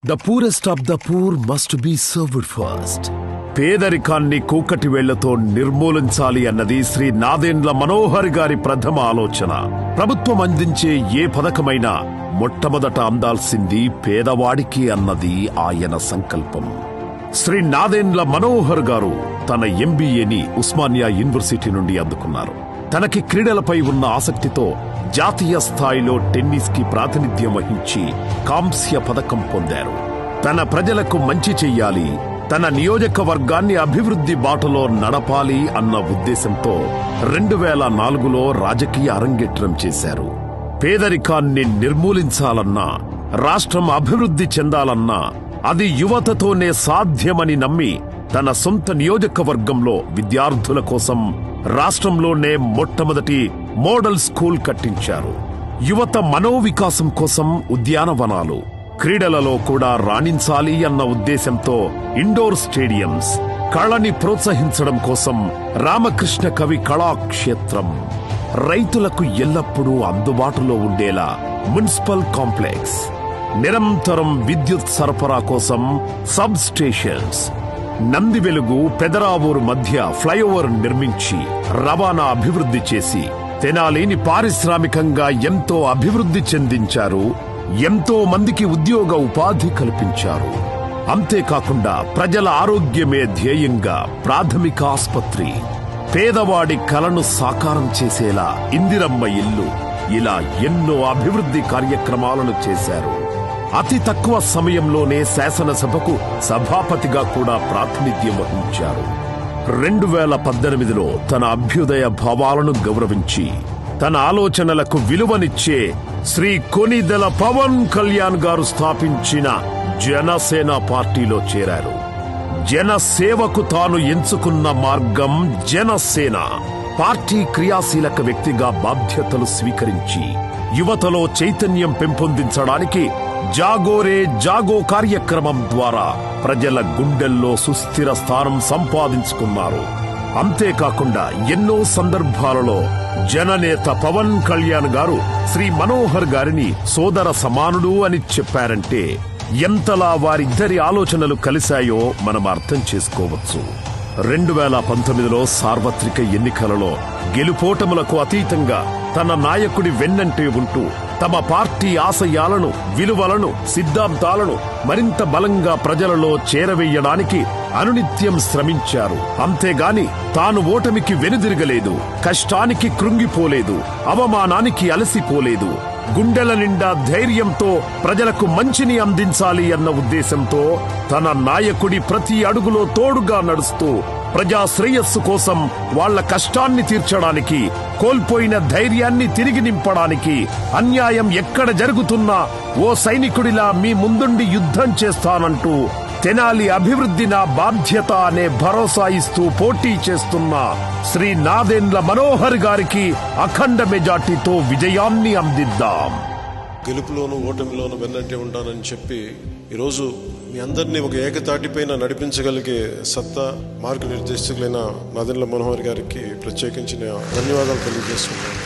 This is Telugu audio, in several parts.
The poorest of the poor must be served first. పేదరికాన్ని కూకటి వేళ్లతో నిర్మూలించాలి అన్నది శ్రీ నాదెండ్ల మనోహర్ గారి ప్రథమ ఆలోచన. ప్రభుత్వం అందించే ఏ పథకమైనా మొట్టమొదట అందాల్సింది పేదవాడికి అన్నది ఆయన సంకల్పం. శ్రీ నాదెండ్ల మనోహర్ గారు తన ఎంబీఏని ఉస్మానియా యూనివర్సిటీ నుండి అందుకున్నారు. తనకి క్రీడలపై ఉన్న ఆసక్తితో జాతీయ స్థాయిలో టెన్నిస్ కి ప్రాతినిధ్యం వహించి కాంస్య పథకం పొందారు. తన ప్రజలకు మంచి చెయ్యాలి, తన నియోజకవర్గాన్ని అభివృద్ధి బాటలో నడపాలి అన్న ఉద్దేశంతో 2004లో రాజకీయ అరంగేట్రం చేశారు. పేదరికాన్ని నిర్మూలించాలన్నా, రాష్ట్రం అభివృద్ధి చెందాలన్నా అది యువతతోనే సాధ్యమని నమ్మి తన సొంత నియోజకవర్గంలో విద్యార్థుల కోసం రాష్ట్రంలోనే మొట్టమొదటి మోడల్ స్కూల్ కట్టించారు. యువత మనోవికాసం కోసం ఉద్యానవనాలు, క్రీడలలో కూడా రాణించాలి అన్న ఉద్దేశంతో ఇండోర్ స్టేడియంస్, కళని ప్రోత్సహించడం కోసం రామకృష్ణ కవి కళాక్షేత్రం, రైతులకు ఎల్లప్పుడూ అందుబాటులో ఉండేలా మున్సిపల్ కాంప్లెక్స్, నిరంతరం విద్యుత్ సరఫరా కోసం సబ్ స్టేషన్స్, నంది వెలుగు పెదరావూరు మధ్య ఫ్లైఓవర్ నిర్మించి రవాణా అభివృద్ధి చేసి తెనాలిని పారిశ్రామికంగా ఎంతో అభివృద్ధి చెందించారు. ఎంతో మందికి ఉద్యోగ ఉపాధి కల్పించారు. అంతేకాకుండా ప్రజల ఆరోగ్యమే ధ్యేయంగా ప్రాథమిక ఆస్పత్రి, పేదవాడి కలను సాకారం చేసేలా ఇందిరమ్మ ఇల్లు, ఇలా ఎన్నో అభివృద్ధి కార్యక్రమాలను చేశారు. అతి తక్కువ సమయంలోనే శాసనసభకు సభాపతిగా కూడా ప్రాతినిధ్యం వహించారు. 2018లో తన అభ్యుదయ భావాలను గౌరవించి తన ఆలోచనలకు విలువనిచ్చే శ్రీ కొనిదెల పవన్ కళ్యాణ్ గారు స్థాపించిన జనసేన పార్టీలో చేరారు. జనసేవకు తాను ఎంచుకున్న మార్గం జనసేన. పార్టీ క్రియాశీలక వ్యక్తిగా బాధ్యతలు స్వీకరించి యువతలో చైతన్యం పెంపొందించడానికి జాగోరే జాగో కార్యక్రమం ద్వారా ప్రజల గుండెల్లో సుస్థిర స్థానం సంపాదించుకున్నారు. అంతేకాకుండా ఎన్నో సందర్భాలలో జననేత పవన్ కళ్యాణ్ గారు శ్రీ మనోహర్ గారిని సోదర సమానుడు అని చెప్పారంటే ఎంతలా వారిద్దరి ఆలోచనలు కలిశాయో మనం అర్థం చేసుకోవచ్చు. 2019లో సార్వత్రిక ఎన్నికలలో గెలుపోటములకు అతీతంగా తన నాయకుడి వెన్నంటే ఉంటూ తమ పార్టీ ఆశయాలను, విలువలను, సిద్ధాంతాలను మరింత బలంగా ప్రజలలో చేరవేయడానికి అనునిత్యం శ్రమించారు. అంతేగాని తాను ఓటమికి వెనుదిరగలేదు, కష్టానికి కృంగిపోలేదు, అవమానానికి అలసిపోలేదు. గుండెల నిండా ధైర్యంతో ప్రజలకు మంచిని అందించాలి అన్న ఉద్దేశంతో తన నాయకుడి ప్రతి అడుగులో తోడుగా నడుస్తూ ప్రజా శ్రేయస్సు కోసం వాళ్ల కష్టాన్ని తీర్చడానికి, కోల్పోయిన ధైర్యాన్ని తిరిగి నింపడానికి, అన్యాయం ఎక్కడ జరుగుతున్నా ఓ సైనికుడిలా మీ ముందుండి యుద్ధం చేస్తానంటూ తెనాలి అభివృద్ధి నా బాధ్యత అనే భరోసా ఇస్తూ పోటీ చేస్తున్న శ్రీ నాదెండ్ల మనోహర్ గారికి అఖండ మెజార్టీతో విజయాన్ని అందిద్దాం. గెలుపులోను ఓటమిలోను వెన్నంటే ఉంటానని చెప్పి ఈరోజు మీ అందరినీ ఒక ఏకతాటిపైన నడిపించగలిగే సత్తా మార్గనిర్దేశకులైన నాదెండ్ల మనోహర్ గారికి ప్రత్యేకించిన ధన్యవాదాలు తెలియజేస్తున్నాను.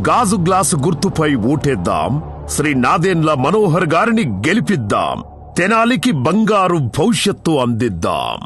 గాజు గ్లాసు గుర్తుపై ఓటేద్దాం, శ్రీ నాదెండ్ల మనోహర్ గారిని గెలిపిద్దాం, తెనాలికి బంగారు భవిష్యత్తు అందిద్దాం.